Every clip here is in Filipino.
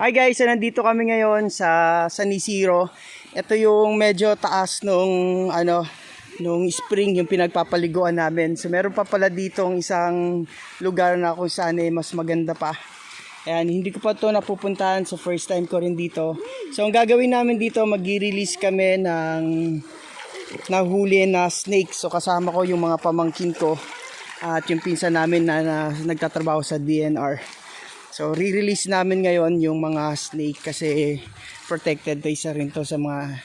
Hi guys, so nandito kami ngayon sa San Isidro. Ito yung medyo taas nung spring yung pinagpapaliguan namin. So meron pa pala ditong isang lugar na kung saan mas maganda pa. Ayan, hindi ko pa ito napupuntahan, so first time ko rin dito. So ang gagawin namin dito, mag-release kami ng nahuli na snake. So kasama ko yung mga pamangkin ko at yung pinsan namin na nagtatrabaho sa DNR. So re-release namin ngayon yung mga snake kasi protected to, isa rin to sa mga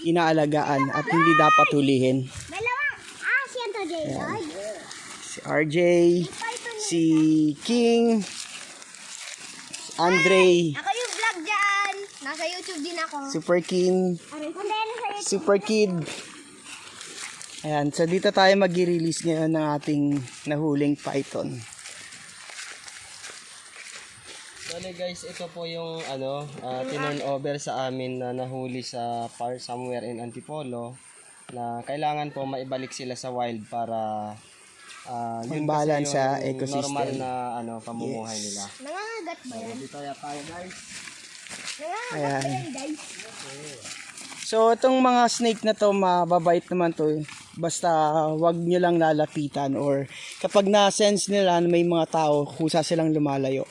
inaalagaan at hindi dapat hulihin. Ayan. Si RJ, si King, Andre, Ako yung vlog dyan. Nasa YouTube din ako. Super King, Super Kid. Ayan, so dito tayo mag-release ngayon ng ating nahuling python. Bale guys, ito po yung tinurn over sa amin na nahuli sa park somewhere in Antipolo na kailangan po maibalik sila sa wild para yun Balance kasi sa yung ecosystem. normal na pamumuhay nila. Nangangagat ba yan? Dito tayo guys. Nangangagat ba yan, guys? So itong mga snake na to, mababait naman to. Basta wag nyo lang lalapitan or kapag na-sense nila na may mga tao, kusa silang lumalayo.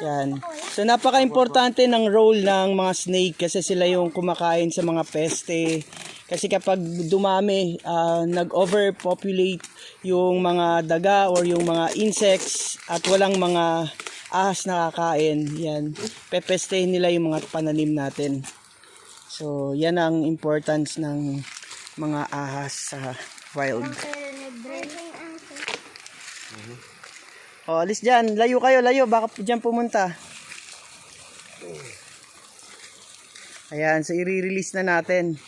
Yan. So napaka-importante ng role ng mga snake kasi sila yung kumakain sa mga peste. Kasi kapag dumami, nag-overpopulate yung mga daga or yung mga insects at walang mga ahas na kakain, yan, pepestehin nila yung mga pananim natin. So yan ang importance ng mga ahas sa wild. O, alis dyan. Layo kayo, layo. Baka dyan pumunta. Ayan, so i-release na natin.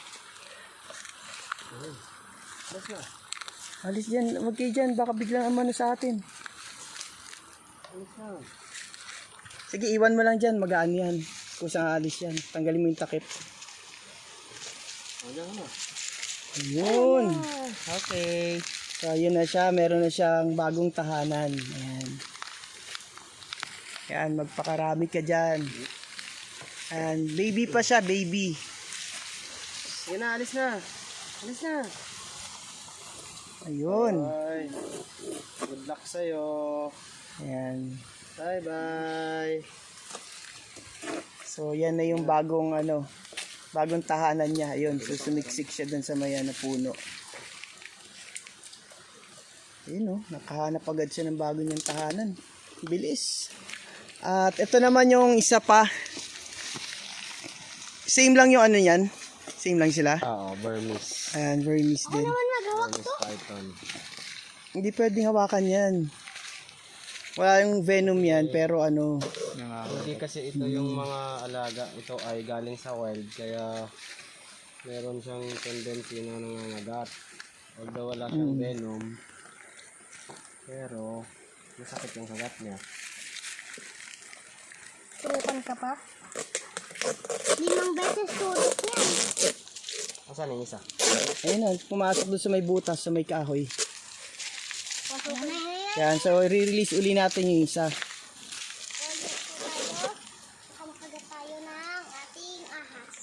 Alis dyan. Huwag kayo dyan. Baka biglang amano sa atin. Sige, iwan mo lang dyan. Magaan yan. Kung saan alis yan. Tanggalin mo yung takip. Ayun. Okay. So, ayun na siya. Meron na siyang bagong tahanan. Ayan. Ayan, magpakarami ka dyan. Ayan, baby pa siya, baby. Sige na, alis na. Alis na. Ayun. Bye. Good luck sa'yo. Ayan. Bye bye. So, yan na yung bagong bagong tahanan niya. Ayun, so sumiksik siya dun sa may puno. Ayun, nakahanap agad siya ng bago niyang tahanan. Bilis. At ito naman yung isa pa. Same lang yung yan. Same lang sila. Oo, Burmese. Ayan, Burmese din. Burmese python. Hindi pwedeng hawakan yan. Wala yung venom yan, pero Hindi kasi ito yung mga alaga. Ito ay galing sa wild. Kaya meron siyang tendency na nangangagat. Although wala siyang venom. Pero masakit yung kagat niya. Turukan ka pa? 5 beses turok yan. Asan yung isa? ayun na, pumasok doon sa may butas, sa may kahoy. Pasok na yan. Yan, so i-release uli natin yung isa. Makagat tayo ng ating ahas.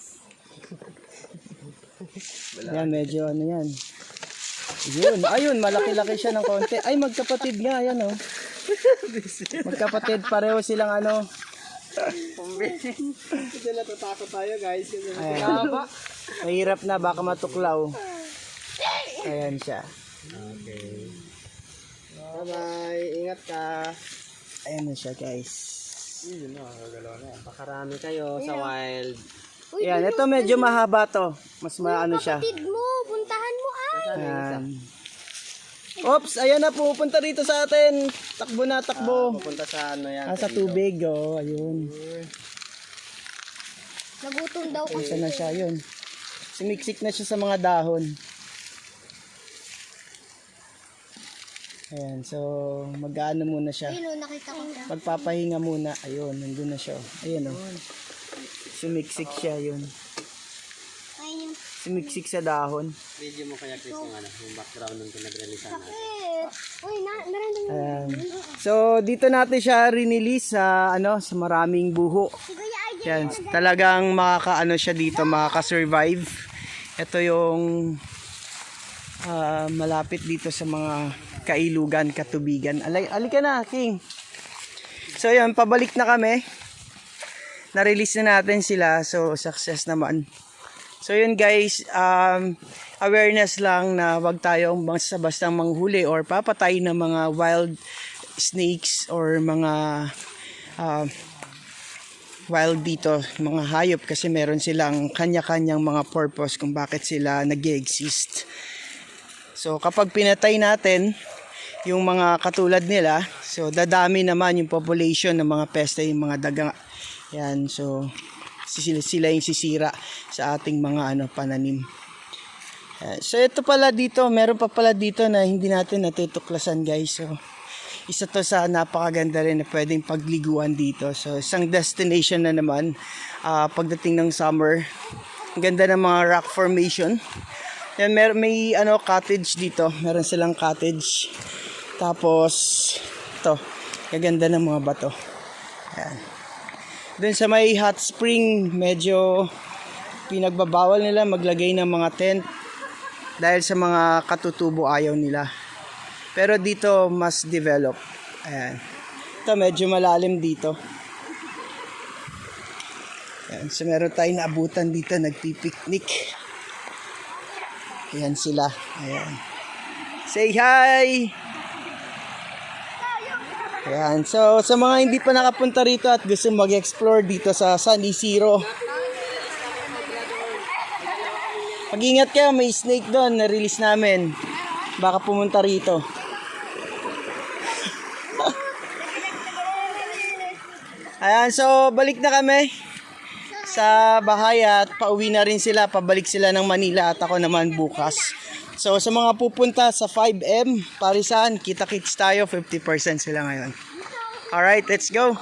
Yan, medyo yan. Yun, ayun, malaki-laki siya ng konti. Ay, magkapatid nga, yan Magkapatid, pareho silang Hindi natatakot tayo guys. Ayan. Mahirap na, baka matuklaw. Ayan siya. Okay. Bye bye. Ingat ka. Ayan na siya, guys. Yun na, gagalaw na. Pakarami kayo sa wild. Ayan, ito medyo mahaba to. Mas maano siya. Kapatid mo, puntahan mo Ayan. Oops, ayan na, pupunta dito sa atin. Takbo na, takbo. Pupunta sa yan. Sa tubig, ayun. Nagutom daw kasi. Isa na siya, yun. Sumiksik na siya sa mga dahon. Ayan, so mag-ano muna siya. Ayun, nakita ko siya. Magpapahinga muna. Ayun, nandun na siya. Ayun, sumiksik siya, yun. Ayun. Sumiksik sa dahon. Video mo kaya Chris yung background ng pinag-release natin. Sakit. Uy, meron din. Ayan. So, dito natin siya rinilis sa, sa maraming buho. Si Kuya RJ. Yan, talagang makakaano siya dito, makaka-survive. Ito yung malapit dito sa mga kailugan, katubigan. Alika na, King. So, yun, pabalik na kami. Na-release na natin sila. So, success naman. So, yun guys, awareness lang na wag tayong basta-bastang manghuli or papatay ng mga wild snakes or mga wild dito, mga hayop kasi meron silang kanya-kanyang mga purpose kung bakit sila nag-exist. So kapag pinatay natin yung mga katulad nila, so dadami naman yung population ng mga peste, yung mga daga. Yan, so sila yung sisira sa ating mga pananim. So ito pala dito, meron pa pala dito na hindi natin natutuklasan guys. So isa to sa napakaganda rin na pwedeng pagliguan dito. So isang destination na naman pagdating ng summer. Ang ganda ng mga rock formation. Yan, may cottage dito. Meron silang cottage. Tapos ito, kaganda ng mga bato. Ayan. Doon sa may hot spring, medyo pinagbabawal nila maglagay ng mga tent dahil sa mga katutubo ayaw nila. Pero dito mas develop. Ayan. Ito medyo malalim dito. Ayan. So meron tayong naabutan dito, nagpipiknik. Ayan sila. Ayan. Say hi! Ayan. So sa mga hindi pa nakapunta rito at gusto mag-explore dito sa San Isidro, mag-ingat kayo, may snake doon, na-release namin. Baka pumunta rito. Ayan, so balik na kami sa bahay at pauwi na rin sila. Pabalik sila ng Manila at ako naman bukas. So sa mga pupunta sa 5M, Parisan, kita-kits tayo, 50% sila ngayon. Alright, let's go!